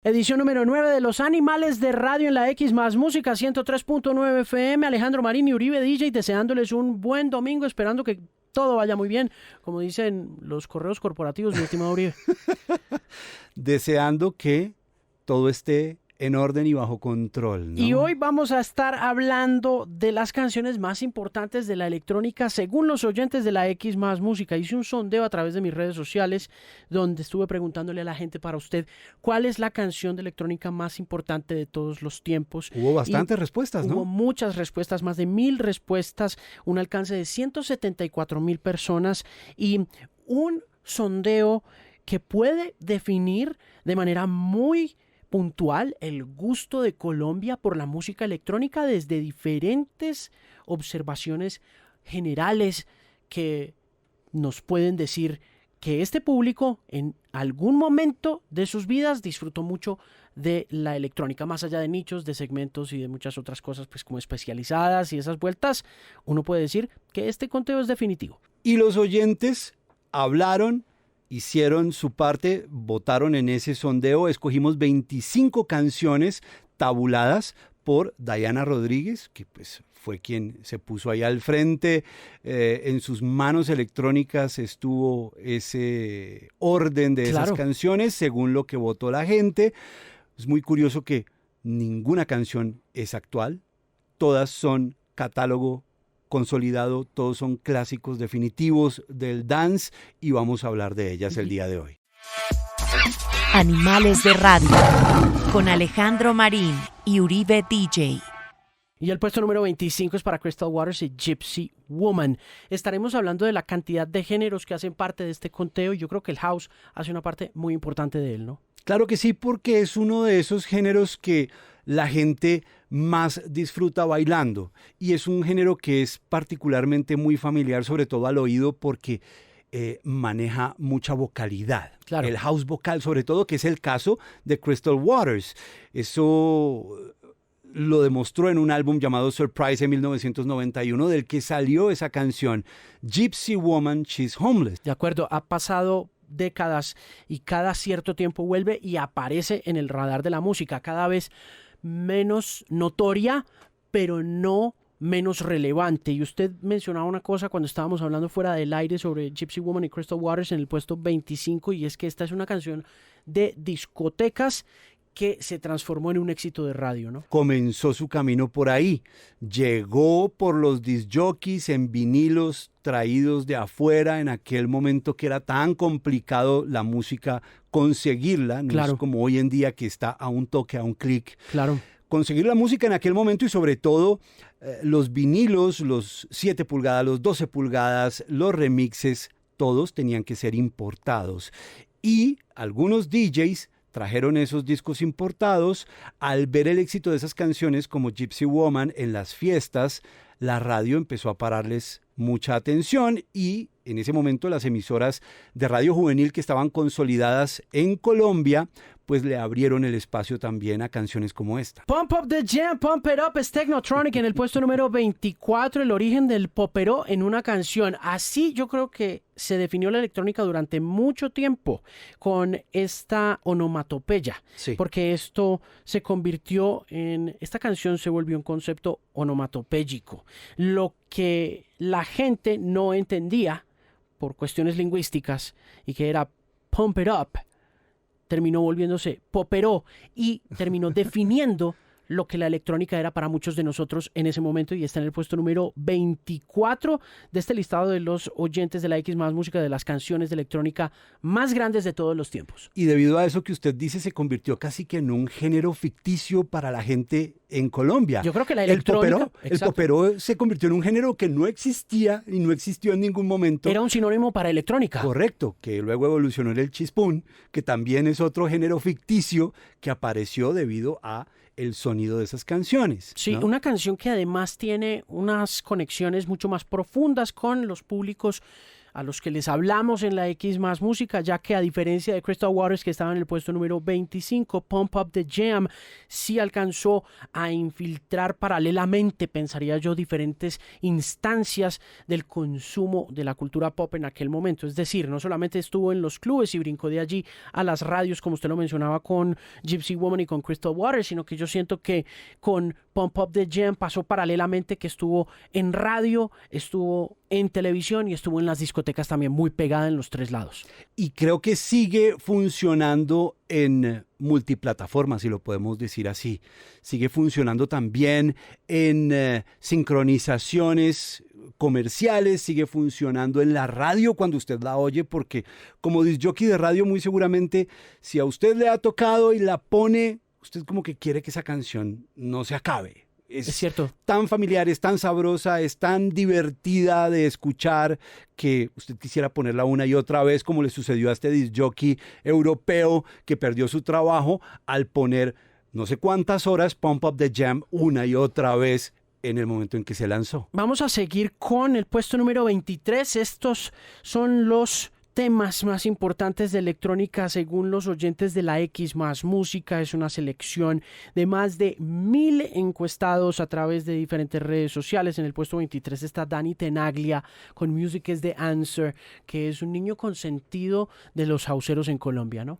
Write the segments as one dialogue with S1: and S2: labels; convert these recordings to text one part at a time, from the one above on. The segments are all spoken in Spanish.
S1: Edición número 9 de Los Animales de Radio en la X más Música 103.9 FM. Alejandro Marín y Uribe DJ deseándoles un buen domingo, esperando que todo vaya muy bien, como dicen los correos corporativos, mi estimado Uribe.
S2: Deseando que todo esté en orden y bajo control, ¿no?
S1: Y hoy vamos a estar hablando de las canciones más importantes de la electrónica según los oyentes de la X más Música. Hice un sondeo a través de mis redes sociales donde estuve preguntándole a la gente para usted cuál es la canción de electrónica más importante de todos los tiempos.
S2: Hubo bastantes respuestas, ¿no?
S1: Hubo muchas respuestas, más de 1,000 respuestas, un alcance de 174,000 personas y un sondeo que puede definir de manera muy puntual el gusto de Colombia por la música electrónica desde diferentes observaciones generales que nos pueden decir que este público en algún momento de sus vidas disfrutó mucho de la electrónica, más allá de nichos, de segmentos y de muchas otras cosas pues como especializadas y esas vueltas. Uno puede decir que este conteo es definitivo.
S2: Y los oyentes hablaron, hicieron su parte, votaron en ese sondeo, escogimos 25 canciones tabuladas por Diana Rodríguez, que pues fue quien se puso ahí al frente. En sus manos electrónicas estuvo ese orden de esas canciones según lo que votó la gente. Es muy curioso que ninguna canción es actual, todas son catálogo consolidado, todos son clásicos definitivos del dance y vamos a hablar de ellas el día de hoy.
S3: Animales de Radio con Alejandro Marín y Uribe DJ.
S1: Y el puesto número 25 es para Crystal Waters y Gypsy Woman. Estaremos hablando de la cantidad de géneros que hacen parte de este conteo y yo creo que el house hace una parte muy importante de él, ¿no?
S2: Claro que sí, porque es uno de esos géneros que la gente más disfruta bailando y es un género que es particularmente muy familiar, sobre todo al oído, porque maneja mucha vocalidad.
S1: Claro.
S2: El house vocal, sobre todo, que es el caso de Crystal Waters. Eso lo demostró en un álbum llamado Surprise en 1991, del que salió esa canción, Gypsy Woman, She's Homeless.
S1: De acuerdo, ha pasado décadas y cada cierto tiempo vuelve y aparece en el radar de la música, cada vez menos notoria, pero no menos relevante. Y usted mencionaba una cosa cuando estábamos hablando fuera del aire sobre Gypsy Woman y Crystal Waters en el puesto 25, y es que esta es una canción de discotecas que se transformó en un éxito de radio, ¿no?
S2: Comenzó su camino por ahí. Llegó por los disc jockeys en vinilos traídos de afuera en aquel momento que era tan complicado la música conseguirla. No es como hoy en día que está a un toque, a un clic.
S1: Claro.
S2: Conseguir la música en aquel momento y sobre todo los vinilos, los 7 pulgadas, los 12 pulgadas, los remixes, todos tenían que ser importados. Y algunos DJs trajeron esos discos importados. Al ver el éxito de esas canciones como Gypsy Woman en las fiestas, la radio empezó a pararles mucha atención y en ese momento las emisoras de radio juvenil que estaban consolidadas en Colombia pues le abrieron el espacio también a canciones como esta.
S1: Pump Up the Jam, Pump It Up es Technotronic en el puesto número 24, el origen del popero en una canción. Así yo creo que se definió la electrónica durante mucho tiempo con esta onomatopeya, porque esto se convirtió esta canción se volvió un concepto onomatopéyico. Lo que la gente no entendía por cuestiones lingüísticas y que era Pump It Up, terminó volviéndose popero y terminó definiendo lo que la electrónica era para muchos de nosotros en ese momento, y está en el puesto número 24 de este listado de los oyentes de la X más Música, de las canciones de electrónica más grandes de todos los tiempos.
S2: Y debido a eso que usted dice, se convirtió casi que en un género ficticio para la gente en Colombia.
S1: Yo creo que la electrónica...
S2: El popero se convirtió en un género que no existía y no existió en ningún momento.
S1: Era un sinónimo para electrónica.
S2: Correcto, que luego evolucionó en el chispún, que también es otro género ficticio que apareció debido a el sonido de esas canciones.
S1: Sí,
S2: ¿no?
S1: Una canción que además tiene unas conexiones mucho más profundas con los públicos a los que les hablamos en la X más música, ya que a diferencia de Crystal Waters, que estaba en el puesto número 25, Pump Up the Jam sí alcanzó a infiltrar paralelamente, pensaría yo, diferentes instancias del consumo de la cultura pop en aquel momento. Es decir, no solamente estuvo en los clubes y brincó de allí a las radios, como usted lo mencionaba con Gypsy Woman y con Crystal Waters, sino que yo siento que con Pump Up the Jam pasó paralelamente, que estuvo en radio, estuvo en televisión y estuvo en las discotecas también, muy pegada en los tres lados.
S2: Y creo que sigue funcionando en multiplataformas, si lo podemos decir así. Sigue funcionando también en sincronizaciones comerciales, sigue funcionando en la radio cuando usted la oye, porque como disc-jockey de radio, muy seguramente, si a usted le ha tocado y la pone, usted como que quiere que esa canción no se acabe.
S1: Es cierto.
S2: Tan familiar, es tan sabrosa, es tan divertida de escuchar que usted quisiera ponerla una y otra vez, como le sucedió a este disc-jockey europeo que perdió su trabajo al poner no sé cuántas horas Pump Up the Jam una y otra vez en el momento en que se lanzó.
S1: Vamos a seguir con el puesto número 23. Estos son los temas más importantes de electrónica según los oyentes de la X más música. Es una selección de más de 1000 encuestados a través de diferentes redes sociales. En el puesto 23 está Danny Tenaglia con Music is the Answer, que es un niño consentido de los houseeros en Colombia, ¿no?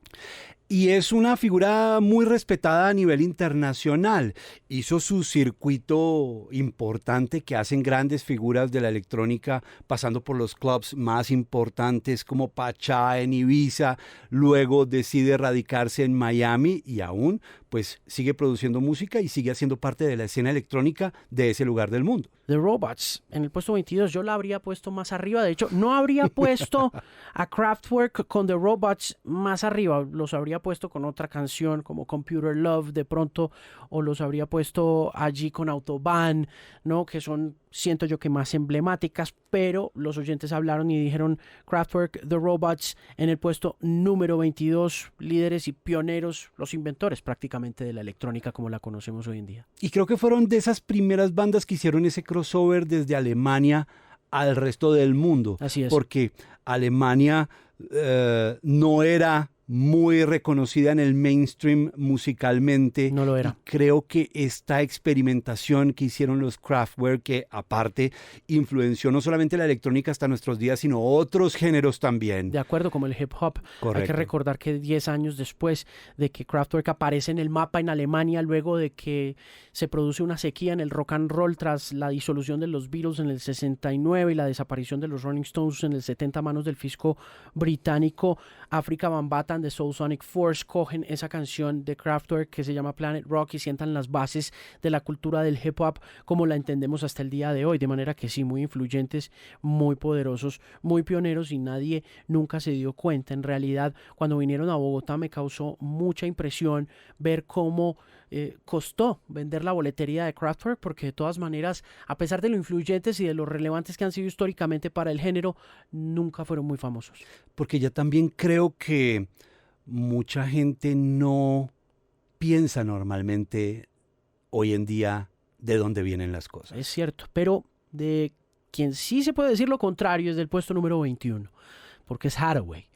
S2: Y es una figura muy respetada a nivel internacional. Hizo su circuito importante que hacen grandes figuras de la electrónica, pasando por los clubs más importantes como Pachá en Ibiza. Luego decide radicarse en Miami y aún pues sigue produciendo música y sigue haciendo parte de la escena electrónica de ese lugar del mundo.
S1: The Robots, en el puesto 22, yo la habría puesto más arriba. De hecho, no habría puesto a Kraftwerk con The Robots más arriba. Los habría puesto con otra canción como Computer Love de pronto, o los habría puesto allí con Autobahn, ¿no? Que son, siento yo, que más emblemáticas, pero los oyentes hablaron y dijeron Kraftwerk, The Robots en el puesto número 22, líderes y pioneros, los inventores prácticamente de la electrónica como la conocemos hoy en día.
S2: Y creo que fueron de esas primeras bandas que hicieron ese crossover desde Alemania al resto del mundo.
S1: Así es.
S2: Porque Alemania no era muy reconocida en el mainstream musicalmente.
S1: No lo era.
S2: Y creo que esta experimentación que hicieron los Kraftwerk, que aparte influenció no solamente la electrónica hasta nuestros días, sino otros géneros también.
S1: De acuerdo, como el hip hop.
S2: Correcto.
S1: Hay que recordar que 10 años después de que Kraftwerk aparece en el mapa en Alemania, luego de que se produce una sequía en el rock and roll tras la disolución de los Beatles en el 69 y la desaparición de los Rolling Stones en el 70 a manos del fisco británico, Afrika Bambaataa de Soul Sonic Force cogen esa canción de Kraftwerk que se llama Planet Rock y sientan las bases de la cultura del hip hop como la entendemos hasta el día de hoy, de manera que sí, muy influyentes, muy poderosos, muy pioneros y nadie nunca se dio cuenta. En realidad, cuando vinieron a Bogotá me causó mucha impresión ver cómo costó vender la boletería de Kraftwerk, porque de todas maneras, a pesar de lo influyentes y de lo relevantes que han sido históricamente para el género, nunca fueron muy famosos.
S2: Porque ya también creo que mucha gente no piensa normalmente hoy en día de dónde vienen las cosas.
S1: Es cierto, pero de quien sí se puede decir lo contrario es del puesto número 21, porque es Hathaway.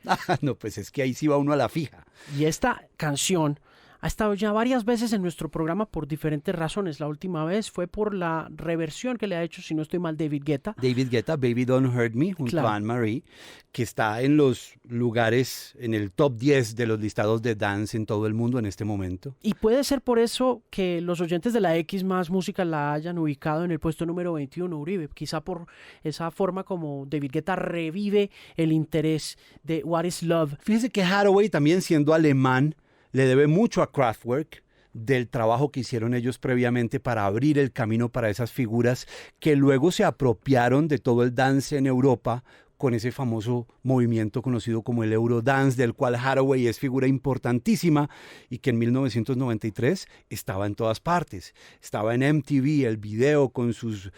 S2: No, pues es que ahí sí va uno a la fija.
S1: Y esta canción ha estado ya varias veces en nuestro programa por diferentes razones. La última vez fue por la reversión que le ha hecho, si no estoy mal, David Guetta.
S2: David Guetta, Baby Don't Hurt Me, junto
S1: Claro.
S2: a Anne-Marie, que está en los lugares, en el top 10 de los listados de dance en todo el mundo en este momento.
S1: Y puede ser por eso que los oyentes de la X más música la hayan ubicado en el puesto número 21, Uribe. Quizá por esa forma como David Guetta revive el interés de What is Love.
S2: Fíjese que Hathaway, también siendo alemán, le debe mucho a Kraftwerk del trabajo que hicieron ellos previamente para abrir el camino para esas figuras que luego se apropiaron de todo el dance en Europa con ese famoso movimiento conocido como el Eurodance, del cual Hathaway es figura importantísima y que en 1993 estaba en todas partes. Estaba en MTV, el video con sus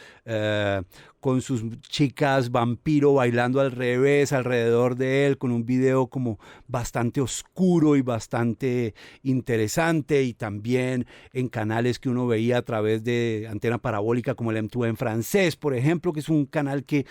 S2: chicas vampiro bailando al revés alrededor de él, con un video como bastante oscuro y bastante interesante, y también en canales que uno veía a través de antena parabólica como el M2 en francés, por ejemplo, que es un canal que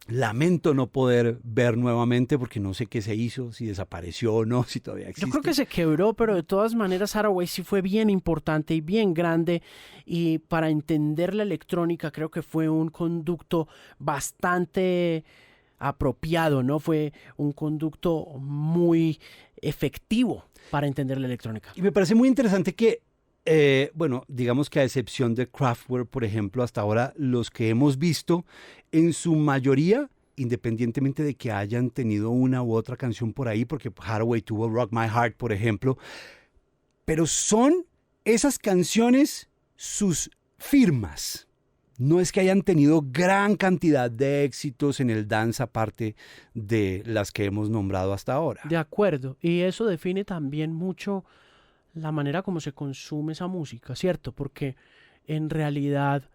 S2: lamento no poder ver nuevamente porque no sé qué se hizo, si desapareció o no, si todavía existe.
S1: Yo creo que se quebró, pero de todas maneras Hathaway sí fue bien importante y bien grande, y para entender la electrónica creo que fue un conducto bastante apropiado, ¿no? Fue un conducto muy efectivo para entender la electrónica.
S2: Y me parece muy interesante que, bueno, digamos que a excepción de Kraftwerk, por ejemplo, hasta ahora los que hemos visto, en su mayoría, independientemente de que hayan tenido una u otra canción por ahí, porque Hathaway tuvo Rock My Heart, por ejemplo, pero son esas canciones sus firmas. No es que hayan tenido gran cantidad de éxitos en el dance aparte de las que hemos nombrado hasta ahora.
S1: De acuerdo, y eso define también mucho la manera como se consume esa música, ¿cierto? Porque en realidad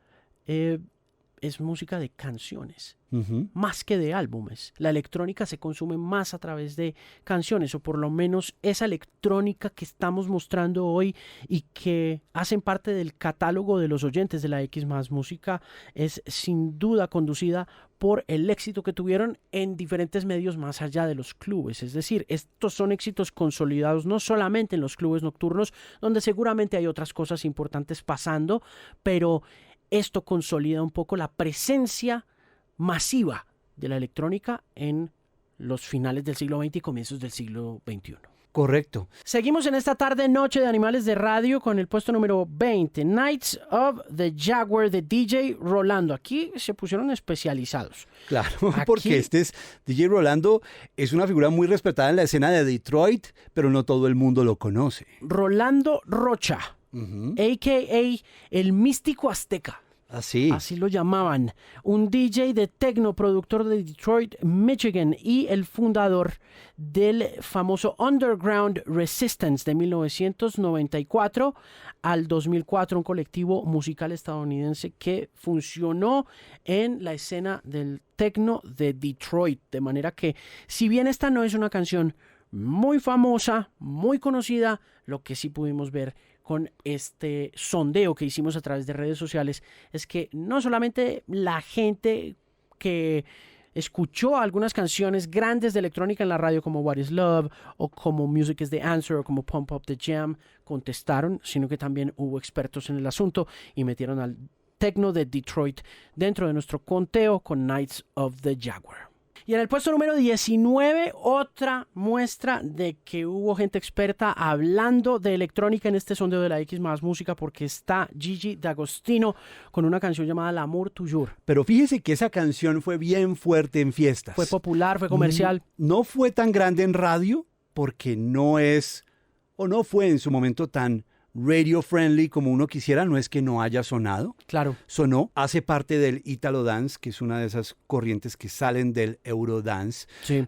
S1: es música de canciones, más que de álbumes. La electrónica se consume más a través de canciones, o por lo menos esa electrónica que estamos mostrando hoy y que hacen parte del catálogo de los oyentes de la X Más Música es sin duda conducida por el éxito que tuvieron en diferentes medios más allá de los clubes. Es decir, estos son éxitos consolidados no solamente en los clubes nocturnos, donde seguramente hay otras cosas importantes pasando, pero esto consolida un poco la presencia masiva de la electrónica en los finales del siglo XX y comienzos del siglo XXI.
S2: Correcto.
S1: Seguimos en esta tarde-noche de Animales de Radio con el puesto número 20, Knights of the Jaguar de DJ Rolando. Aquí se pusieron especializados.
S2: Claro,
S1: Aquí,
S2: porque DJ Rolando es una figura muy respetada en la escena de Detroit, pero no todo el mundo lo conoce.
S1: Rolando Rocha, a.k.a. el místico azteca.
S2: Así.
S1: Así lo llamaban. Un DJ de techno, productor de Detroit, Michigan, y el fundador del famoso Underground Resistance de 1994 al 2004, un colectivo musical estadounidense que funcionó en la escena del techno de Detroit. De manera que, si bien esta no es una canción muy famosa, muy conocida, lo que sí pudimos ver con este sondeo que hicimos a través de redes sociales es que no solamente la gente que escuchó algunas canciones grandes de electrónica en la radio como What is Love o como Music is the Answer o como Pump Up the Jam contestaron, sino que también hubo expertos en el asunto y metieron al techno de Detroit dentro de nuestro conteo con Knights of the Jaguar. Y en el puesto número 19, otra muestra de que hubo gente experta hablando de electrónica en este sondeo de la X Más Música, porque está Gigi D'Agostino con una canción llamada L'amour toujours.
S2: Pero fíjese que esa canción fue bien fuerte en fiestas.
S1: Fue popular, fue comercial.
S2: No fue tan grande en radio porque no es, o no fue en su momento tan radio friendly como uno quisiera. No es que no haya sonado.
S1: Claro.
S2: Sonó, hace parte del Italo Dance, que es una de esas corrientes que salen del Eurodance,
S1: Sí.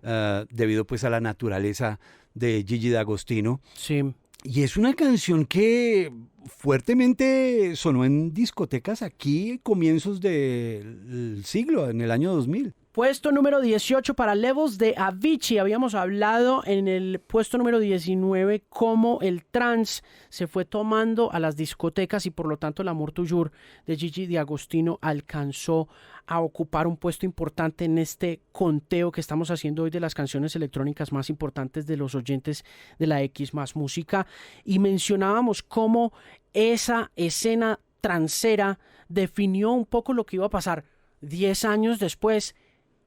S2: Debido pues a la naturaleza de Gigi D'Agostino.
S1: Sí.
S2: Y es una canción que fuertemente sonó en discotecas aquí comienzos del siglo, en el año 2000.
S1: Puesto número 18 para Levels de Avicii. Habíamos hablado en el puesto número 19 cómo el trance se fue tomando a las discotecas y por lo tanto L'amour toujours de Gigi D'Agostino alcanzó a ocupar un puesto importante en este conteo que estamos haciendo hoy de las canciones electrónicas más importantes de los oyentes de la X Más Música. Y mencionábamos cómo esa escena trancera definió un poco lo que iba a pasar 10 años después,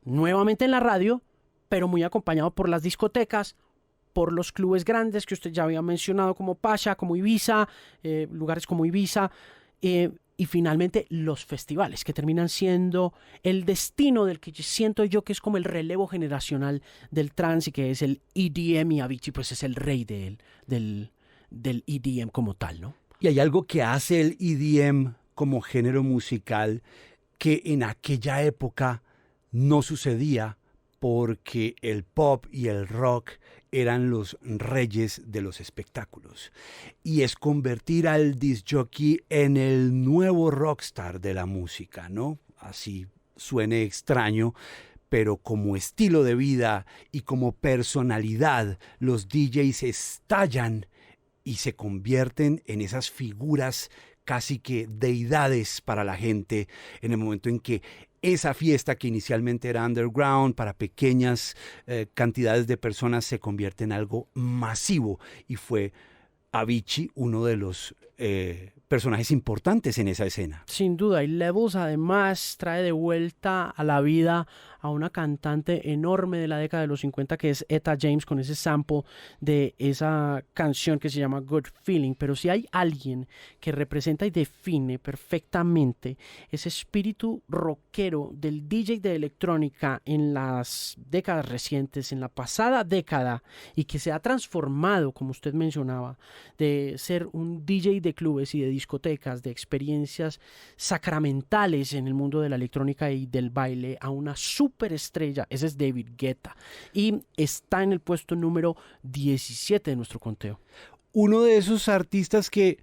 S1: nuevamente en la radio, pero muy acompañado por las discotecas, por los clubes grandes que usted ya había mencionado, como Pacha, como Ibiza, lugares como Ibiza, y finalmente los festivales, que terminan siendo el destino del que siento yo que es como el relevo generacional del trance, y que es el EDM, y Avicii pues es el rey del EDM como tal, ¿no?
S2: Y hay algo que hace el EDM como género musical que en aquella época no sucedía, porque el pop y el rock eran los reyes de los espectáculos. Y es convertir al disc jockey en el nuevo rockstar de la música, ¿no? Así suene extraño, pero como estilo de vida y como personalidad, los DJs estallan y se convierten en esas figuras casi que deidades para la gente en el momento en que esa fiesta que inicialmente era underground para pequeñas cantidades de personas se convierte en algo masivo y fue Avicii uno de los personajes importantes en esa escena.
S1: Sin duda, y Levels además trae de vuelta a la vida a una cantante enorme de la década de los 50 que es Etta James, con ese sample de esa canción que se llama Good Feeling. Pero si hay alguien que representa y define perfectamente ese espíritu rockero del DJ de electrónica en las décadas recientes, en la pasada década, y que se ha transformado, como usted mencionaba, de ser un DJ de clubes y de discotecas, de experiencias sacramentales en el mundo de la electrónica y del baile, a una superestrella, ese es David Guetta, y está en el puesto número 17 de nuestro conteo.
S2: Uno de esos artistas que,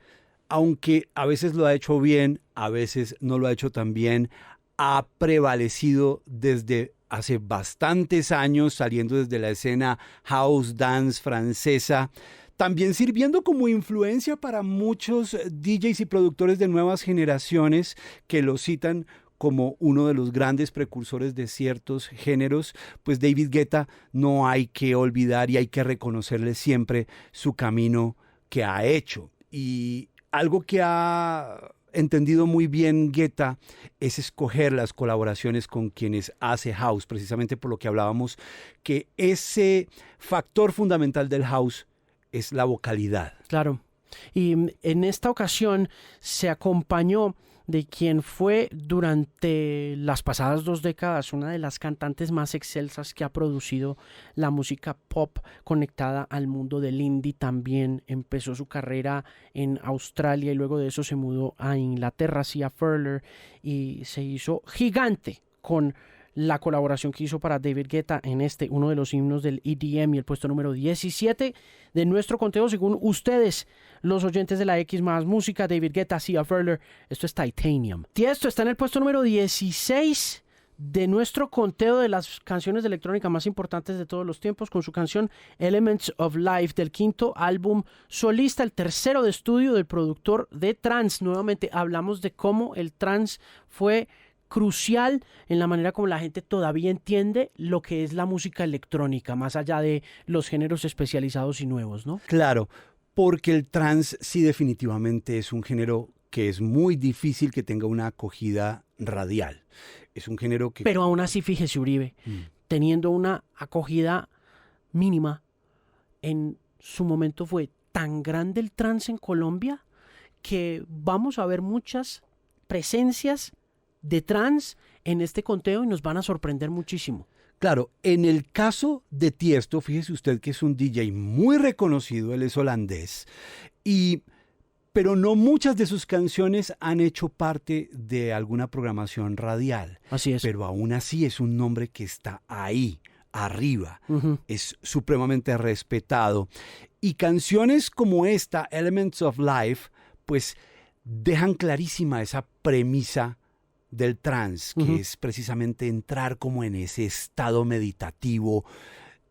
S2: aunque a veces lo ha hecho bien, a veces no lo ha hecho tan bien, ha prevalecido desde hace bastantes años, saliendo desde la escena house dance francesa, también sirviendo como influencia para muchos DJs y productores de nuevas generaciones que lo citan como uno de los grandes precursores de ciertos géneros. Pues David Guetta no hay que olvidar y hay que reconocerle siempre su camino que ha hecho. Y algo que ha entendido muy bien Guetta es escoger las colaboraciones con quienes hace house, precisamente por lo que hablábamos, que ese factor fundamental del house es la vocalidad.
S1: Claro. Y en esta ocasión se acompañó de quien fue durante las pasadas 2 décadas una de las cantantes más excelsas que ha producido la música pop conectada al mundo del indie. También empezó su carrera en Australia y luego de eso se mudó a Inglaterra, Sia Furler, y se hizo gigante con la colaboración que hizo para David Guetta en uno de los himnos del EDM, y el puesto número 17 de nuestro conteo según ustedes, los oyentes de la X más música. David Guetta, Sia Furler, esto es Titanium. Tiesto está en el puesto número 16 de nuestro conteo de las canciones de electrónica más importantes de todos los tiempos, con su canción Elements of Life, del 5º álbum solista, el 3º de estudio del productor de trance. Nuevamente hablamos de cómo el trance fue crucial en la manera como la gente todavía entiende lo que es la música electrónica, más allá de los géneros especializados y nuevos, ¿no?
S2: Claro, porque el trance sí definitivamente es un género que es muy difícil que tenga una acogida radial. Es un género que...
S1: Pero aún así, fíjese, Uribe, teniendo una acogida mínima, en su momento fue tan grande el trance en Colombia que vamos a ver muchas presencias de trance en este conteo y nos van a sorprender muchísimo.
S2: Claro, en el caso de Tiesto, fíjese usted que es un DJ muy reconocido, él es holandés, pero no muchas de sus canciones han hecho parte de alguna programación radial.
S1: Así es.
S2: Pero aún así es un nombre que está ahí, arriba, es supremamente respetado. Y canciones como esta, Elements of Life, pues dejan clarísima esa premisa del trance, que es precisamente entrar como en ese estado meditativo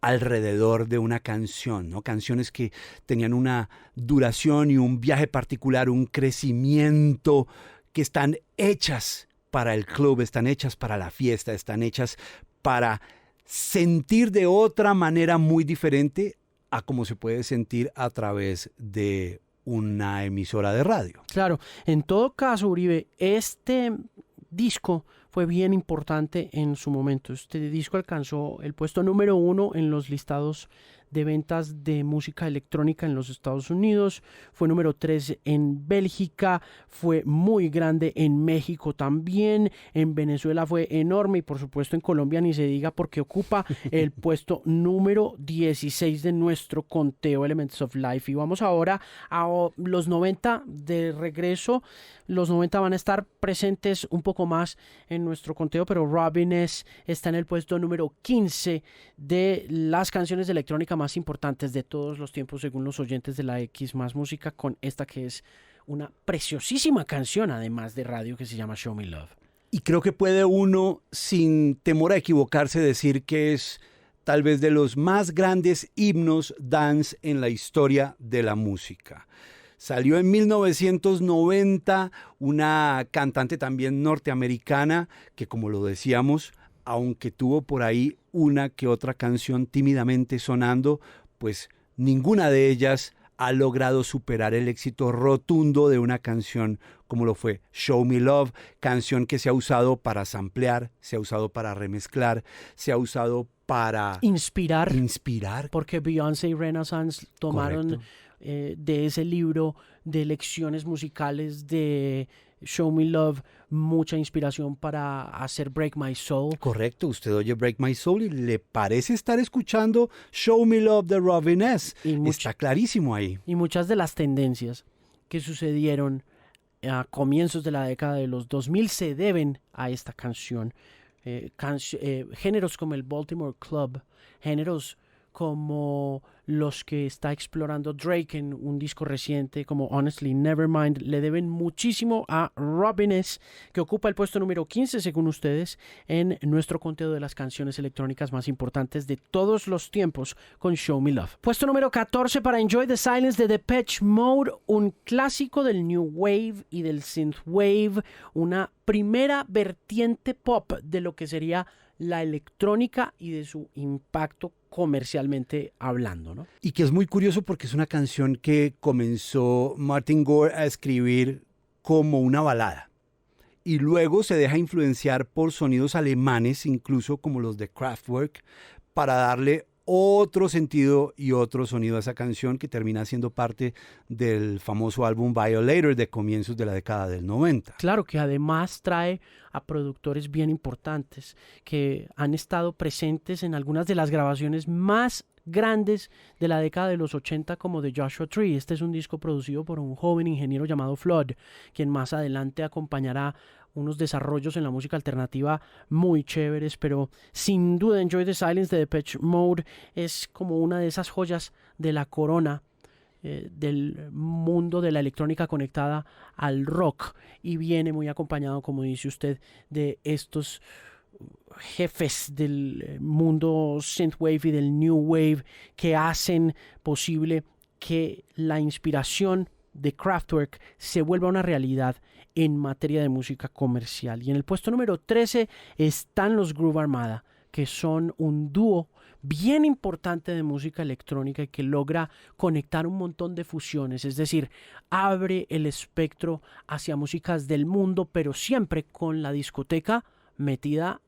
S2: alrededor de una canción, ¿no? Canciones que tenían una duración y un viaje particular, un crecimiento, que están hechas para el club, están hechas para la fiesta, están hechas para sentir de otra manera muy diferente a como se puede sentir a través de una emisora de radio.
S1: Claro, en todo caso, Uribe, este disco fue bien importante en su momento. Este disco alcanzó el puesto número 1 en los listados de ventas de música electrónica en los Estados Unidos, fue número 3 en Bélgica, fue muy grande en México también, en Venezuela fue enorme y por supuesto en Colombia ni se diga porque ocupa el puesto número 16 de nuestro conteo Elements of Life. Y vamos ahora a los 90 de regreso. Los 90 van a estar presentes un poco más en nuestro conteo, pero Robin S. está en el puesto número 15 de las canciones de electrónica más importantes de todos los tiempos según los oyentes de la X más música, con esta que es una preciosísima canción además de radio que se llama Show Me Love.
S2: Y creo que puede uno sin temor a equivocarse decir que es tal vez de los más grandes himnos dance en la historia de la música. Salió en 1990 una cantante también norteamericana que, como lo decíamos, aunque tuvo por ahí una que otra canción tímidamente sonando, pues ninguna de ellas ha logrado superar el éxito rotundo de una canción como lo fue Show Me Love, canción que se ha usado para samplear, se ha usado para remezclar, se ha usado para
S1: inspirar,
S2: porque
S1: Beyoncé y Renaissance tomaron de ese libro de lecciones musicales de Show Me Love mucha inspiración para hacer Break My Soul.
S2: Correcto, usted oye Break My Soul y le parece estar escuchando Show Me Love de Robin S. Está clarísimo ahí.
S1: Y muchas de las tendencias que sucedieron a comienzos de la década de los 2000 se deben a esta canción. Géneros como el Baltimore Club, géneros como los que está explorando Drake en un disco reciente como Honestly Nevermind, le deben muchísimo a Robin S., que ocupa el puesto número 15 según ustedes en nuestro conteo de las canciones electrónicas más importantes de todos los tiempos con Show Me Love. Puesto número 14 para Enjoy the Silence de Depeche Mode, un clásico del New Wave y del Synthwave, una primera vertiente pop de lo que sería la electrónica y de su impacto comercialmente hablando, ¿no?
S2: Y que es muy curioso porque es una canción que comenzó Martin Gore a escribir como una balada y luego se deja influenciar por sonidos alemanes, incluso como los de Kraftwerk, para darle otro sentido y otro sonido a esa canción que termina siendo parte del famoso álbum Violator de comienzos de la década del 90.
S1: Claro, que además trae a productores bien importantes que han estado presentes en algunas de las grabaciones más grandes de la década de los 80 como de Joshua Tree. Este es un disco producido por un joven ingeniero llamado Flood, quien más adelante acompañará unos desarrollos en la música alternativa muy chéveres, pero sin duda Enjoy the Silence de Depeche Mode es como una de esas joyas de la corona del mundo de la electrónica conectada al rock, y viene muy acompañado, como dice usted, de estos jefes del mundo synthwave y del new wave que hacen posible que la inspiración de Kraftwerk se vuelva una realidad en materia de música comercial. Y en el puesto número 13 están los Groove Armada, que son un dúo bien importante de música electrónica y que logra conectar un montón de fusiones, es decir, abre el espectro hacia músicas del mundo, pero siempre con la discoteca metida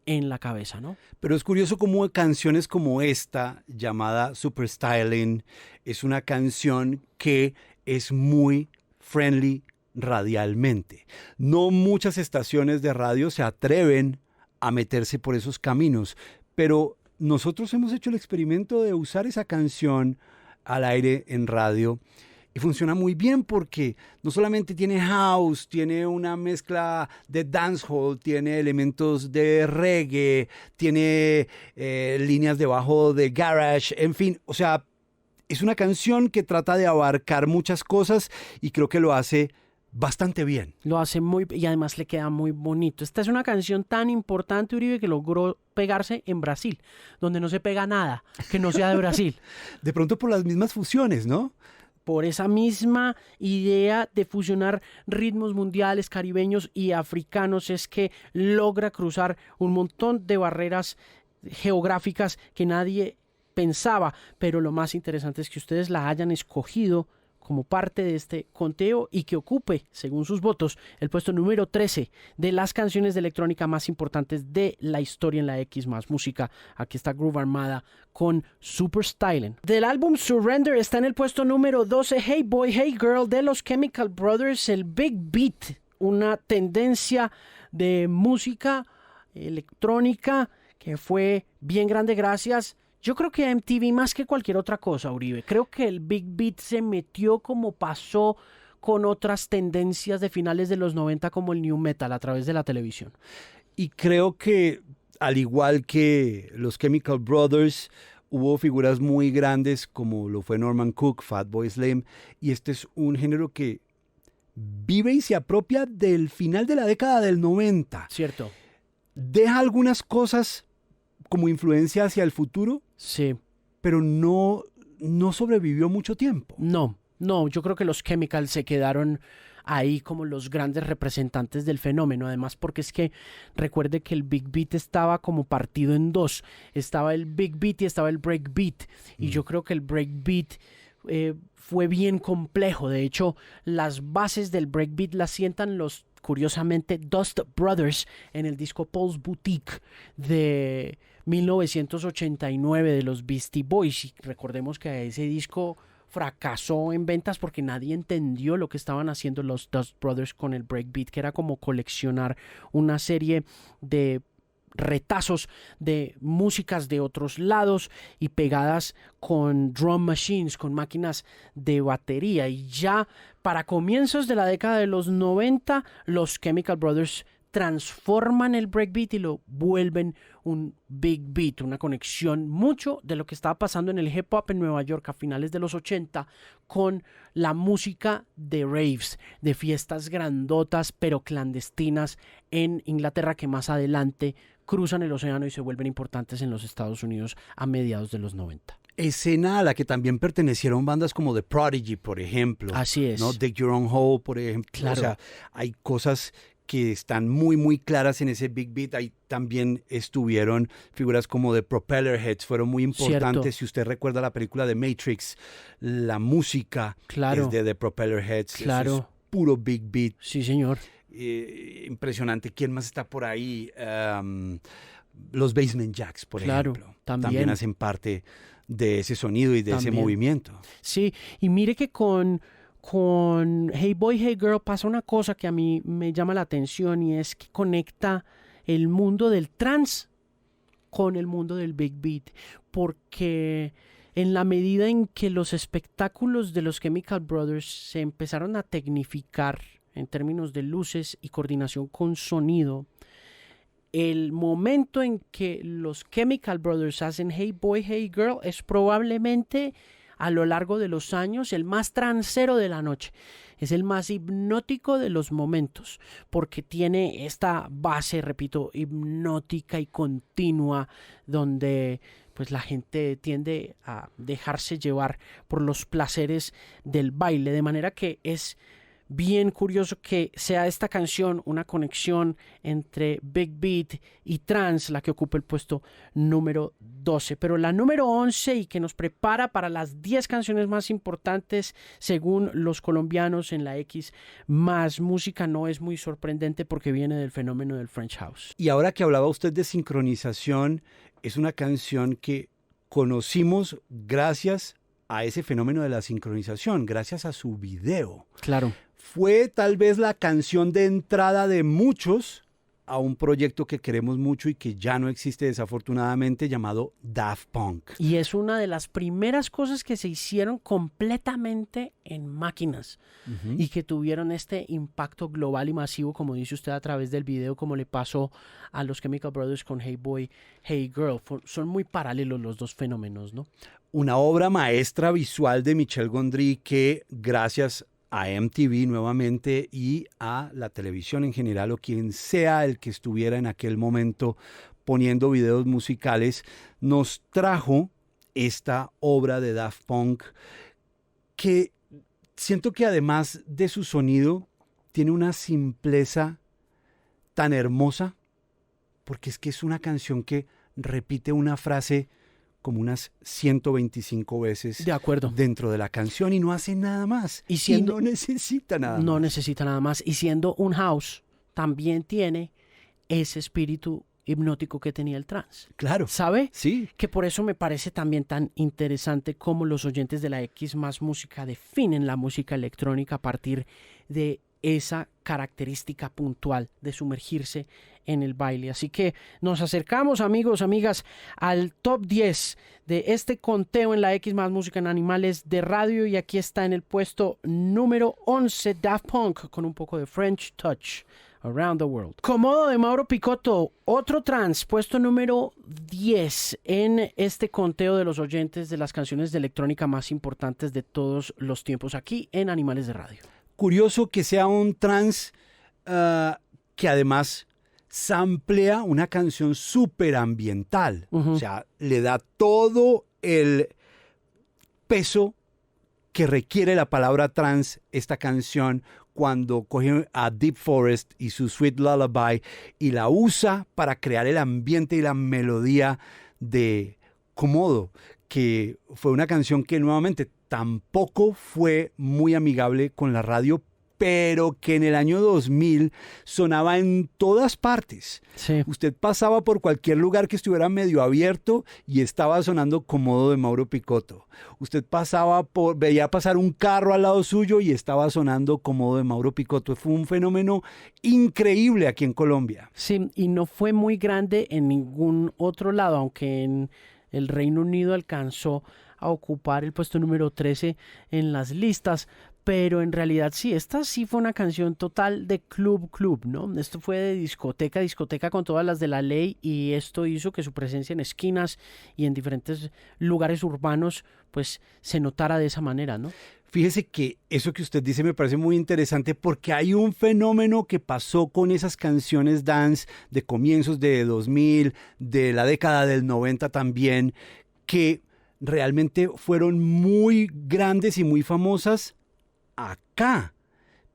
S1: en la cabeza, ¿no?
S2: Pero es curioso cómo canciones como esta, llamada Super Styling, es una canción que es muy friendly radialmente. No muchas estaciones de radio se atreven a meterse por esos caminos, pero nosotros hemos hecho el experimento de usar esa canción al aire en radio y funciona muy bien porque no solamente tiene house, tiene una mezcla de dancehall, tiene elementos de reggae, tiene líneas de bajo de garage, en fin, o sea, es una canción que trata de abarcar muchas cosas y creo que lo hace bastante bien.
S1: Lo hace muy, y además le queda muy bonito. Esta es una canción tan importante, Uribe, que logró pegarse en Brasil, donde no se pega nada que no sea de Brasil.
S2: De pronto por las mismas fusiones, ¿no?
S1: Por esa misma idea de fusionar ritmos mundiales, caribeños y africanos es que logra cruzar un montón de barreras geográficas que nadie pensaba, pero lo más interesante es que ustedes la hayan escogido como parte de este conteo y que ocupe, según sus votos, el puesto número 13 de las canciones de electrónica más importantes de la historia en la X más música. Aquí está Groove Armada con Super Styling. Del álbum Surrender está en el puesto número 12 Hey Boy, Hey Girl de los Chemical Brothers, el Big Beat, una tendencia de música electrónica que fue bien grande gracias, yo creo que a MTV más que cualquier otra cosa, Uribe. Creo que el Big Beat se metió como pasó con otras tendencias de finales de los 90 como el New Metal a través de la televisión.
S2: Y creo que al igual que los Chemical Brothers, hubo figuras muy grandes como lo fue Norman Cook, Fatboy Slim, y este es un género que vive y se apropia del final de la década del 90.
S1: Cierto.
S2: Deja algunas cosas como influencia hacia el futuro,
S1: sí,
S2: pero no sobrevivió mucho tiempo.
S1: No, No, yo creo que los Chemicals se quedaron ahí como los grandes representantes del fenómeno. Además, porque es que recuerde que el Big Beat estaba como partido en dos. Estaba el Big Beat y estaba el Break Beat. Y yo creo que el Break Beat fue bien complejo. De hecho, las bases del Break Beat las sientan curiosamente, Dust Brothers en el disco Paul's Boutique de 1989 de los Beastie Boys. Y recordemos que ese disco fracasó en ventas porque nadie entendió lo que estaban haciendo los Dust Brothers con el breakbeat, que era como coleccionar una serie de retazos de músicas de otros lados y pegadas con drum machines, con máquinas de batería. Y ya para comienzos de la década de los 90, los Chemical Brothers transforman el breakbeat y lo vuelven un big beat, una conexión mucho de lo que estaba pasando en el hip hop en Nueva York a finales de los 80 con la música de raves, de fiestas grandotas pero clandestinas en Inglaterra, que más adelante cruzan el océano y se vuelven importantes en los Estados Unidos a mediados de los 90.
S2: Escena a la que también pertenecieron bandas como The Prodigy, por ejemplo.
S1: Así es.
S2: ¿No? Dig Your Own Hole, por ejemplo.
S1: Claro.
S2: O sea, hay cosas que están muy, muy claras en ese Big Beat. Ahí también estuvieron figuras como The Propellerheads, fueron muy importantes.
S1: Cierto.
S2: Si usted recuerda la película de Matrix, la música
S1: Claro.
S2: es de The Propellerheads.
S1: Claro.
S2: Eso es puro Big Beat.
S1: Sí, señor.
S2: Impresionante. ¿Quién más está por ahí? Los Basement Jacks, por
S1: Claro,
S2: ejemplo.
S1: también
S2: hacen parte de ese sonido y de ese movimiento.
S1: Sí, y mire que con Hey Boy, Hey Girl pasa una cosa que a mí me llama la atención, y es que conecta el mundo del trance con el mundo del Big Beat, porque en la medida en que los espectáculos de los Chemical Brothers se empezaron a tecnificar en términos de luces y coordinación con sonido, el momento en que los Chemical Brothers hacen Hey Boy, Hey Girl es probablemente a lo largo de los años el más transero de la noche. Es el más hipnótico de los momentos, porque tiene esta base, repito, hipnótica y continua, donde pues la gente tiende a dejarse llevar por los placeres del baile, de manera que es bien curioso que sea esta canción una conexión entre Big Beat y Trance la que ocupa el puesto número 12. Pero la número 11, y que nos prepara para las 10 canciones más importantes según los colombianos en la X más música, no es muy sorprendente porque viene del fenómeno del French House.
S2: Y ahora que hablaba usted de sincronización, es una canción que conocimos gracias a ese fenómeno de la sincronización, gracias a su video.
S1: Claro.
S2: Fue tal vez la canción de entrada de muchos a un proyecto que queremos mucho y que ya no existe desafortunadamente, llamado Daft Punk.
S1: Y es una de las primeras cosas que se hicieron completamente en máquinas y que tuvieron este impacto global y masivo, como dice usted, a través del video, como le pasó a los Chemical Brothers con Hey Boy, Hey Girl. Son muy paralelos los dos fenómenos, ¿no?
S2: Una obra maestra visual de Michel Gondry que, gracias a MTV nuevamente y a la televisión en general, o quien sea el que estuviera en aquel momento poniendo videos musicales, nos trajo esta obra de Daft Punk que siento que, además de su sonido, tiene una simpleza tan hermosa, porque es que es una canción que repite una frase como unas 125 veces
S1: de acuerdo
S2: dentro de la canción y no hace nada más. Y no necesita nada más.
S1: No necesita nada más. Y siendo un house, también tiene ese espíritu hipnótico que tenía el trance.
S2: Claro.
S1: ¿Sabe?
S2: Sí.
S1: Que por eso me parece también tan interesante cómo los oyentes de la X más música definen la música electrónica a partir de esa característica puntual de sumergirse en el baile. Así que nos acercamos, amigos, amigas, al top 10 de este conteo en la X más música en Animales de Radio, y aquí está en el puesto número 11 Daft Punk con un poco de French Touch, Around the World. Comodo de Mauro Picotto, otro trance, puesto número 10 en este conteo de los oyentes de las canciones de electrónica más importantes de todos los tiempos aquí en Animales de Radio.
S2: Curioso que sea un trance que además samplea una canción súper ambiental. O sea, le da todo el peso que requiere la palabra trans esta canción cuando coge a Deep Forest y su Sweet Lullaby y la usa para crear el ambiente y la melodía de Komodo, que fue una canción que nuevamente tampoco fue muy amigable con la radio, pero que en el año 2000 sonaba en todas partes.
S1: Sí.
S2: Usted pasaba por cualquier lugar que estuviera medio abierto y estaba sonando Komodo de Mauro Picotto. Usted veía pasar un carro al lado suyo y estaba sonando Komodo de Mauro Picotto. Fue un fenómeno increíble aquí en Colombia.
S1: Sí, y no fue muy grande en ningún otro lado, aunque en el Reino Unido alcanzó a ocupar el puesto número 13 en las listas. Pero en realidad sí, esta sí fue una canción total de club, ¿no? Esto fue de discoteca con todas las de la ley, y esto hizo que su presencia en esquinas y en diferentes lugares urbanos pues se notara de esa manera, ¿no?
S2: Fíjese que eso que usted dice me parece muy interesante porque hay un fenómeno que pasó con esas canciones dance de comienzos de 2000, de la década del 90 también, que realmente fueron muy grandes y muy famosas acá,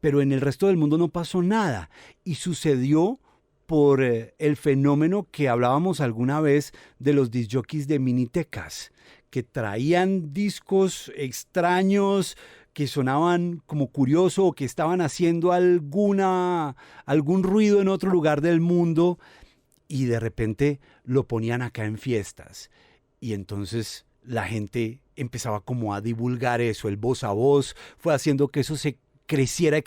S2: pero en el resto del mundo no pasó nada, y sucedió por el fenómeno que hablábamos alguna vez de los disc jockeys de minitecas, que traían discos extraños que sonaban como curioso o que estaban haciendo algún ruido en otro lugar del mundo y de repente lo ponían acá en fiestas, y entonces la gente empezaba como a divulgar eso, el voz a voz fue haciendo que eso se creciera,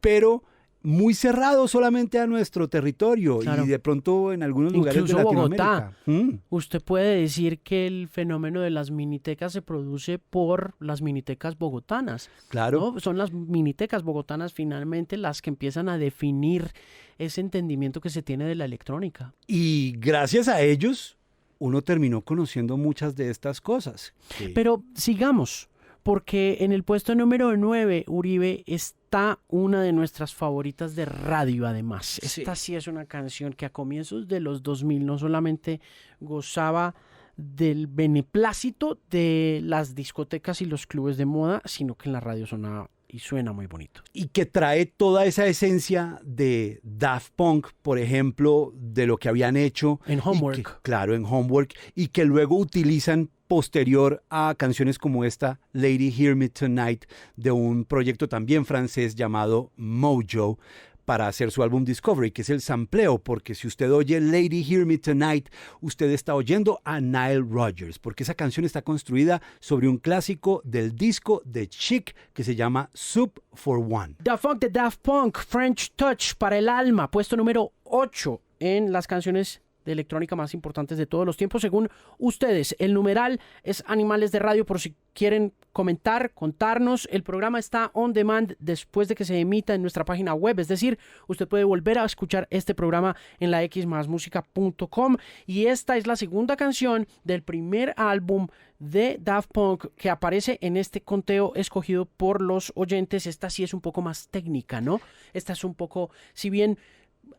S2: pero muy cerrado solamente a nuestro territorio. Claro. Y de pronto en algunos lugares
S1: incluso
S2: de Latinoamérica.
S1: Bogotá. Usted puede decir que el fenómeno de las minitecas se produce por las minitecas bogotanas.
S2: Claro.
S1: ¿No? Son las minitecas bogotanas finalmente las que empiezan a definir ese entendimiento que se tiene de la electrónica.
S2: Y gracias a ellos uno terminó conociendo muchas de estas cosas.
S1: Pero sigamos, porque en el puesto número 9, Uribe, está una de nuestras favoritas de radio además. Sí. Esta sí es una canción que a comienzos de los 2000 no solamente gozaba del beneplácito de las discotecas y los clubes de moda, sino que en la radio sonaba y suena muy bonito.
S2: Y que trae toda esa esencia de Daft Punk, por ejemplo, de lo que habían hecho.
S1: En Homework.
S2: Claro, en Homework. Y que luego utilizan posterior a canciones como esta, Lady Hear Me Tonight, de un proyecto también francés llamado Mojo, para hacer su álbum Discovery, que es el sampleo, porque si usted oye Lady Hear Me Tonight, usted está oyendo a Nile Rodgers, porque esa canción está construida sobre un clásico del disco de Chic que se llama Soup for One.
S1: The Funk de Daft Punk, French Touch para el alma, puesto número 8 en las canciones de electrónica más importantes de todos los tiempos, según ustedes. El numeral es Animales de Radio, por si quieren comentar, contarnos. El programa está on demand después de que se emita en nuestra página web, es decir, usted puede volver a escuchar este programa en la xmasmusica.com, y esta es la segunda canción del primer álbum de Daft Punk que aparece en este conteo escogido por los oyentes. Esta sí es un poco más técnica, ¿no? Esta es un poco, si bien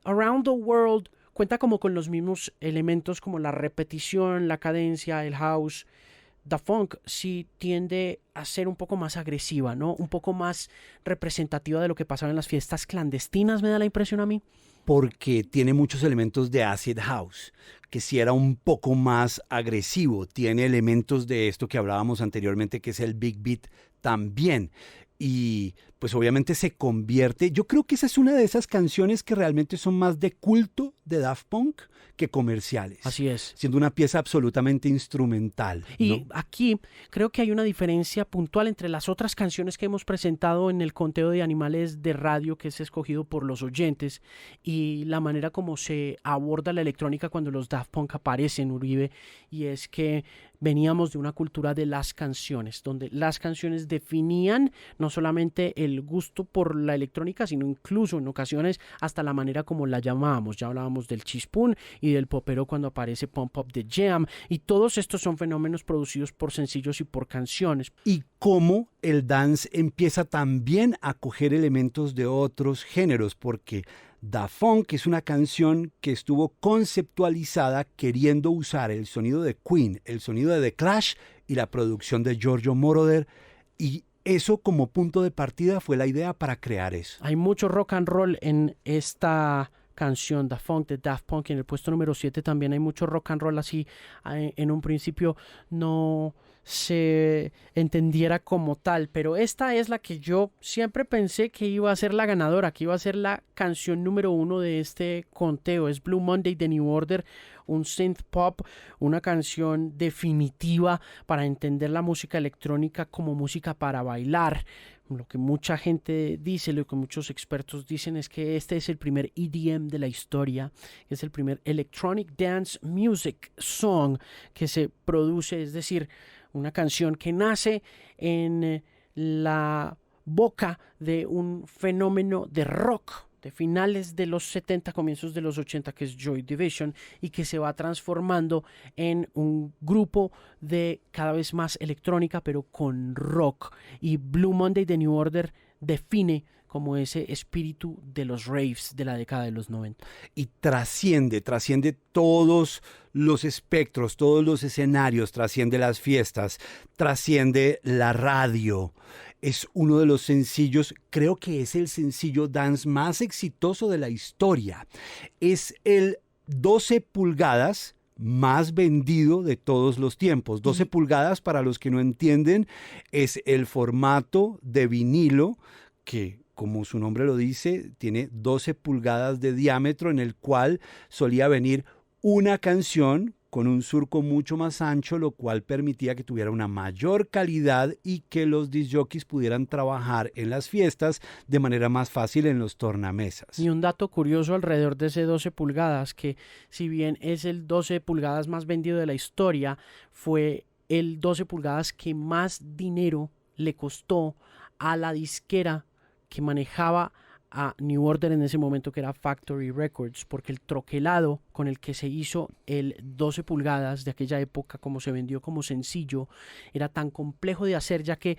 S1: Around the World cuenta como con los mismos elementos como la repetición, la cadencia, el house, The Funk sí tiende a ser un poco más agresiva, ¿no? Un poco más representativa de lo que pasaba en las fiestas clandestinas, me da la impresión a mí.
S2: Porque tiene muchos elementos de acid house, que sí era un poco más agresivo. Tiene elementos de esto que hablábamos anteriormente, que es el big beat también. Y pues obviamente se convierte, yo creo que esa es una de esas canciones que realmente son más de culto de Daft Punk que comerciales.
S1: Así es.
S2: Siendo una pieza absolutamente instrumental, ¿no?
S1: Y aquí creo que hay una diferencia puntual entre las otras canciones que hemos presentado en el conteo de Animales de Radio, que es escogido por los oyentes, y la manera como se aborda la electrónica cuando los Daft Punk aparecen, Uribe, y es que veníamos de una cultura de las canciones, donde las canciones definían no solamente el gusto por la electrónica, sino incluso en ocasiones hasta la manera como la llamábamos. Ya hablábamos del chispún y del popero cuando aparece Pump Up the Jam, y todos estos son fenómenos producidos por sencillos y por canciones.
S2: Y cómo el dance empieza también a coger elementos de otros géneros, porque Da Funk es una canción que estuvo conceptualizada queriendo usar el sonido de Queen, el sonido de The Clash y la producción de Giorgio Moroder Y eso como punto de partida fue la idea para crear eso.
S1: Hay mucho rock and roll en esta canción, The Funk de Daft Punk. En el puesto número 7 también hay mucho rock and roll, así en un principio no se entendiera como tal, pero esta es la que yo siempre pensé que iba a ser la ganadora, que iba a ser la canción número 1 de este conteo. Es Blue Monday de New Order, un synth pop, una canción definitiva para entender la música electrónica como música para bailar. Lo que mucha gente dice, lo que muchos expertos dicen es que este es el primer EDM de la historia, es el primer Electronic Dance Music Song que se produce, es decir, una canción que nace en la boca de un fenómeno de rock de finales de los 70, comienzos de los 80, que es Joy Division, y que se va transformando en un grupo de cada vez más electrónica, pero con rock. Y Blue Monday de New Order define como ese espíritu de los raves de la década de los 90.
S2: Y trasciende todos los espectros, todos los escenarios, trasciende las fiestas, trasciende la radio. Es uno de los sencillos, creo que es el sencillo dance más exitoso de la historia. Es el 12 pulgadas más vendido de todos los tiempos. 12 pulgadas, para los que no entienden, es el formato de vinilo que, como su nombre lo dice, tiene 12 pulgadas de diámetro, en el cual solía venir una canción con un surco mucho más ancho, lo cual permitía que tuviera una mayor calidad y que los disc jockeys pudieran trabajar en las fiestas de manera más fácil en los tornamesas.
S1: Y un dato curioso alrededor de ese 12 pulgadas, que si bien es el 12 pulgadas más vendido de la historia, fue el 12 pulgadas que más dinero le costó a la disquera que manejaba a New Order en ese momento, que era Factory Records, porque el troquelado con el que se hizo el 12 pulgadas de aquella época, como se vendió como sencillo, era tan complejo de hacer, ya que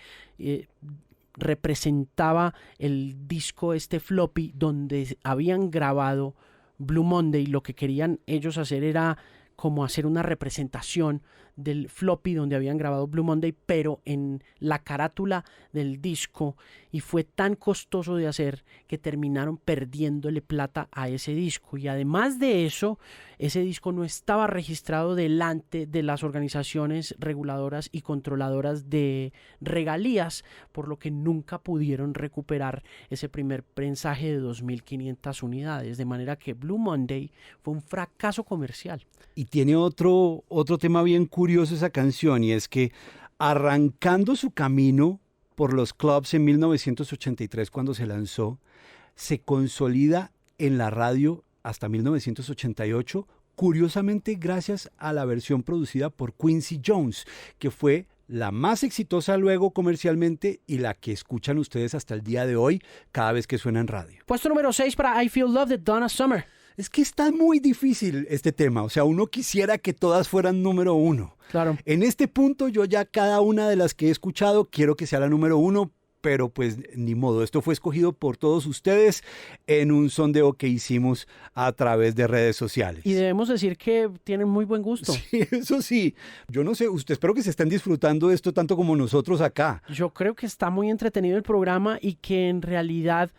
S1: representaba el disco floppy donde habían grabado Blue Monday. Lo que querían ellos hacer era como hacer una representación del floppy donde habían grabado Blue Monday, pero en la carátula del disco, y fue tan costoso de hacer que terminaron perdiéndole plata a ese disco. Y además de eso, ese disco no estaba registrado delante de las organizaciones reguladoras y controladoras de regalías, por lo que nunca pudieron recuperar ese primer prensaje de 2.500 unidades, de manera que Blue Monday fue un fracaso comercial.
S2: Y tiene otro tema bien curioso esa canción, y es que arrancando su camino por los clubs en 1983, cuando se lanzó, se consolida en la radio hasta 1988, curiosamente gracias a la versión producida por Quincy Jones, que fue la más exitosa luego comercialmente y la que escuchan ustedes hasta el día de hoy cada vez que suena en radio.
S1: Puesto número 6 para I Feel Love de Donna Summer.
S2: Es que está muy difícil este tema, o sea, uno quisiera que todas fueran número 1.
S1: Claro.
S2: En este punto yo ya cada una de las que he escuchado quiero que sea la número 1, pero pues ni modo, esto fue escogido por todos ustedes en un sondeo que hicimos a través de redes sociales.
S1: Y debemos decir que tienen muy buen gusto.
S2: Sí, eso sí. Yo no sé, espero que se estén disfrutando de esto tanto como nosotros acá.
S1: Yo creo que está muy entretenido el programa y que en realidad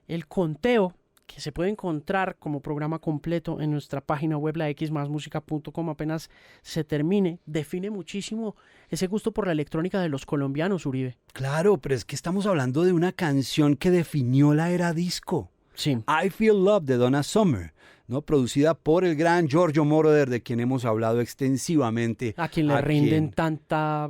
S1: el conteo, que se puede encontrar como programa completo en nuestra página web, laxmasmusica.com, apenas se termine, define muchísimo ese gusto por la electrónica de los colombianos, Uribe.
S2: Claro, pero es que estamos hablando de una canción que definió la era disco.
S1: Sí.
S2: I Feel Love de Donna Summer, ¿no? Producida por el gran Giorgio Moroder, de quien hemos hablado extensivamente.
S1: A quien le rinden tanta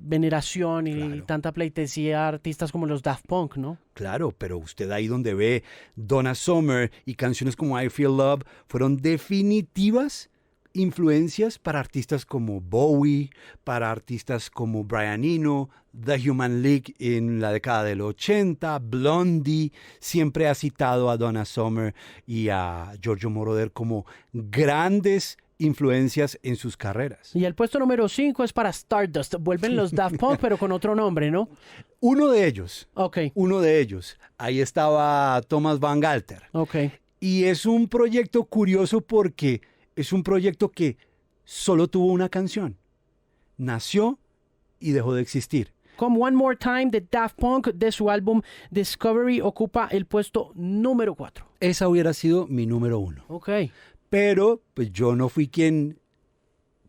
S1: veneración y
S2: claro,
S1: tanta pleitesía a artistas como los Daft Punk, ¿no?
S2: Claro, pero usted ahí donde ve Donna Summer y canciones como I Feel Love fueron definitivas influencias para artistas como Bowie, para artistas como Brian Eno, The Human League en la década del 80, Blondie siempre ha citado a Donna Summer y a Giorgio Moroder como grandes influencias en sus carreras.
S1: Y el puesto número 5 es para Stardust. Vuelven los Daft Punk, pero con otro nombre, ¿no?
S2: Uno de ellos.
S1: Ok.
S2: Uno de ellos. Ahí estaba Thomas Van Galter.
S1: Ok.
S2: Y es un proyecto curioso porque es un proyecto que solo tuvo una canción. Nació y dejó de existir.
S1: Come One More Time de Daft Punk de su álbum Discovery ocupa el puesto número 4.
S2: Esa hubiera sido mi número 1.
S1: Ok.
S2: Pero pues yo no fui quien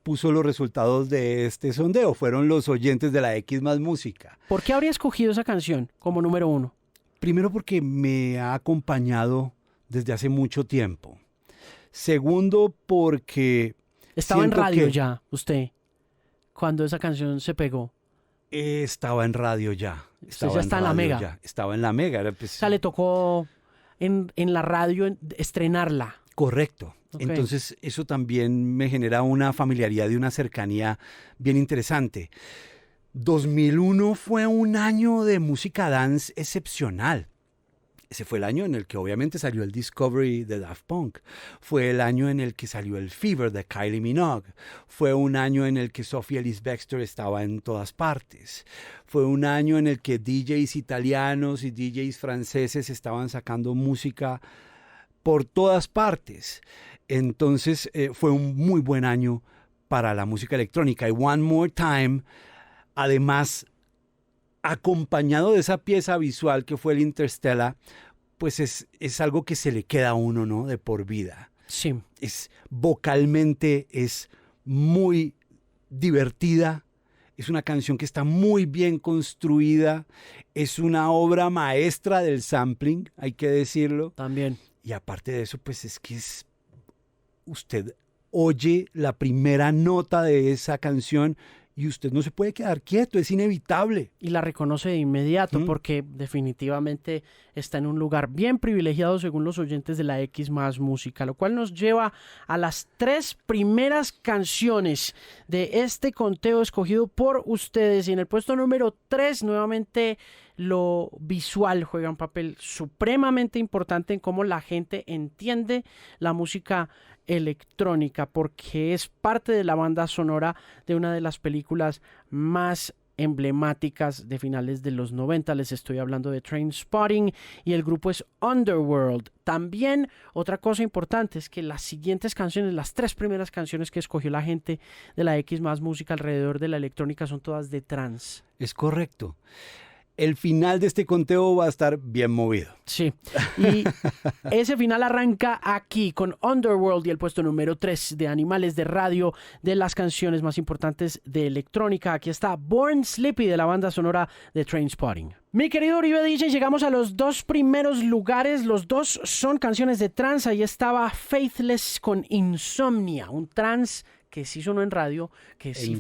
S2: puso los resultados de este sondeo, fueron los oyentes de la X más Música.
S1: ¿Por qué habría escogido esa canción como número 1?
S2: Primero porque me ha acompañado desde hace mucho tiempo. Segundo porque
S1: Estaba en
S2: siento
S1: radio
S2: que
S1: ya, usted, cuando esa canción se pegó.
S2: estaba en radio ya.
S1: Usted ya está en la
S2: radio
S1: Mega.
S2: ya, estaba en la Mega. Era, pues,
S1: O sea, le tocó en la radio estrenarla.
S2: correcto.
S1: Ok.
S2: Entonces eso también me genera una familiaridad y una cercanía bien interesante. 2001 fue un año de música dance excepcional. Ese fue el año en el que obviamente salió el Discovery de Daft Punk. Fue el año en el que salió el Fever de Kylie Minogue. Fue un año en el que Sophie Ellis-Bextor estaba en todas partes. Fue un año en el que DJs italianos y DJs franceses estaban sacando música por todas partes. Entonces fue un muy buen año para la música electrónica. Y One More Time, además, acompañado de esa pieza visual que fue el Interstellar, pues es algo que se le queda a uno, ¿no? De por vida.
S1: Sí.
S2: Vocalmente es muy divertida, es una canción que está muy bien construida, es una obra maestra del sampling, hay que decirlo.
S1: También.
S2: Y aparte de eso, pues es que usted oye la primera nota de esa canción y usted no se puede quedar quieto, es inevitable.
S1: Y la reconoce de inmediato porque definitivamente está en un lugar bien privilegiado según los oyentes de la X más Música, lo cual nos lleva a las 3 primeras canciones de este conteo escogido por ustedes. Y en el puesto número 3, nuevamente lo visual juega un papel supremamente importante en cómo la gente entiende la música electrónica, porque es parte de la banda sonora de una de las películas más emblemáticas de finales de los 90. Les estoy hablando de Trainspotting y el grupo es Underworld. También otra cosa importante es que las siguientes canciones, las 3 primeras canciones que escogió la gente de la X más Música alrededor de la electrónica son todas de trance.
S2: Es correcto. El final de este conteo va a estar bien movido.
S1: Sí, y ese final arranca aquí con Underworld y el puesto número 3 de Animales de Radio de las canciones más importantes de electrónica. Aquí está Born Slippy de la banda sonora de Trainspotting. Mi querido Uribe DJ, llegamos a los 2 primeros lugares. Los 2 son canciones de trance. Ahí estaba Faithless con Insomnia, un trance que sí sonó en radio, que sí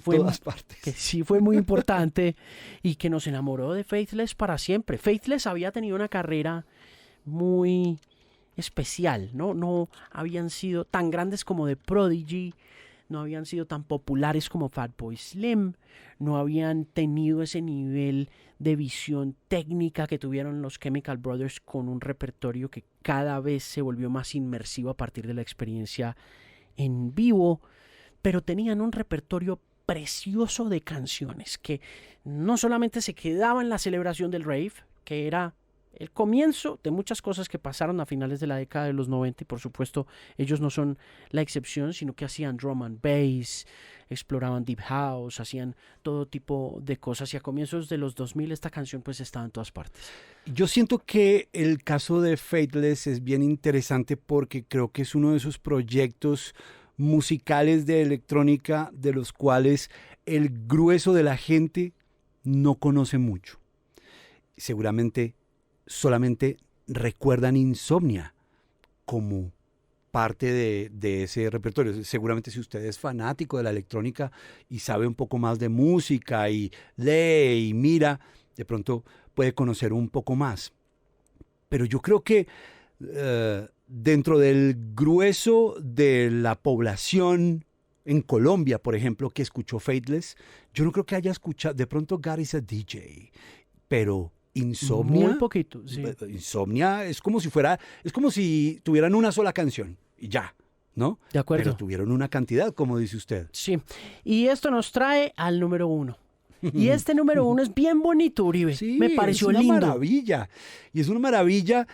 S1: fue muy importante y que nos enamoró de Faithless para siempre. Faithless había tenido una carrera muy especial, ¿no? No habían sido tan grandes como The Prodigy, no habían sido tan populares como Fatboy Slim, no habían tenido ese nivel de visión técnica que tuvieron los Chemical Brothers, con un repertorio que cada vez se volvió más inmersivo a partir de la experiencia en vivo. Pero tenían un repertorio precioso de canciones que no solamente se quedaba en la celebración del rave, que era el comienzo de muchas cosas que pasaron a finales de la década de los 90, y por supuesto ellos no son la excepción, sino que hacían drum and bass, exploraban deep house, hacían todo tipo de cosas, y a comienzos de los 2000 esta canción pues estaba en todas partes.
S2: Yo siento que el caso de Faithless es bien interesante porque creo que es uno de esos proyectos musicales de electrónica de los cuales el grueso de la gente no conoce mucho. Seguramente solamente recuerdan Insomnia como parte de ese repertorio. Seguramente si usted es fanático de la electrónica y sabe un poco más de música y lee y mira, de pronto puede conocer un poco más. Pero yo creo que dentro del grueso de la población en Colombia, por ejemplo, que escuchó Faithless, yo no creo que haya escuchado, de pronto God is a DJ, pero Insomnia,
S1: muy poquito, sí.
S2: Insomnia es como si tuvieran una sola canción y ya, ¿no?
S1: De acuerdo.
S2: Pero tuvieron una cantidad, como dice usted.
S1: Sí, y esto nos trae al número 1. Y este número 1 es bien bonito, Uribe.
S2: Sí,
S1: me pareció
S2: es una
S1: lindo.
S2: maravilla. Y es una maravilla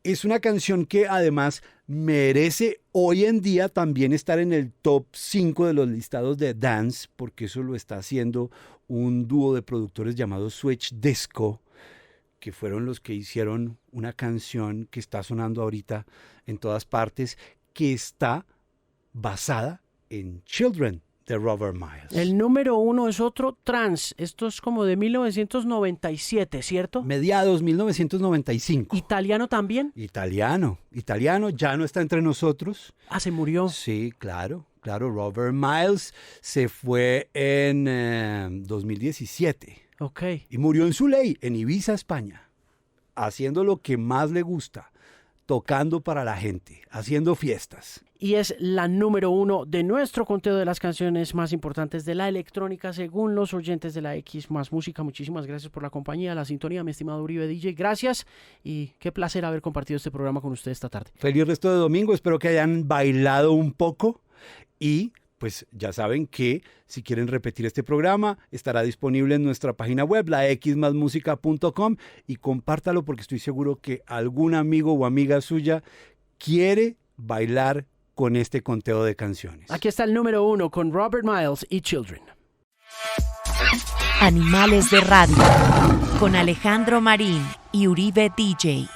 S2: es una canción que además merece hoy en día también estar en el top 5 de los listados de dance, porque eso lo está haciendo un dúo de productores llamado Switch Disco, que fueron los que hicieron una canción que está sonando ahorita en todas partes, que está basada en Children de Robert Miles.
S1: El número 1 es otro trance. Esto es como de 1997, ¿cierto?
S2: Mediados 1995.
S1: ¿Italiano también?
S2: Italiano, ya no está entre nosotros.
S1: Ah, se murió.
S2: Sí, claro. Robert Miles se fue en 2017.
S1: Ok.
S2: Y murió en su ley, en Ibiza, España, haciendo lo que más le gusta, tocando para la gente, haciendo fiestas.
S1: Y es la número 1 de nuestro conteo de las canciones más importantes de la electrónica según los oyentes de la X Más Música. Muchísimas gracias por la compañía, la sintonía, mi estimado Uribe DJ. Gracias y qué placer haber compartido este programa con usted esta tarde.
S2: Feliz resto de domingo, espero que hayan bailado un poco y pues ya saben que si quieren repetir este programa estará disponible en nuestra página web, laxmasmusica.com, y compártalo porque estoy seguro que algún amigo o amiga suya quiere bailar con este conteo de canciones.
S1: Aquí está el número 1 con Robert Miles y Children.
S3: Animales de Radio con Alejandro Marín y Uribe DJ.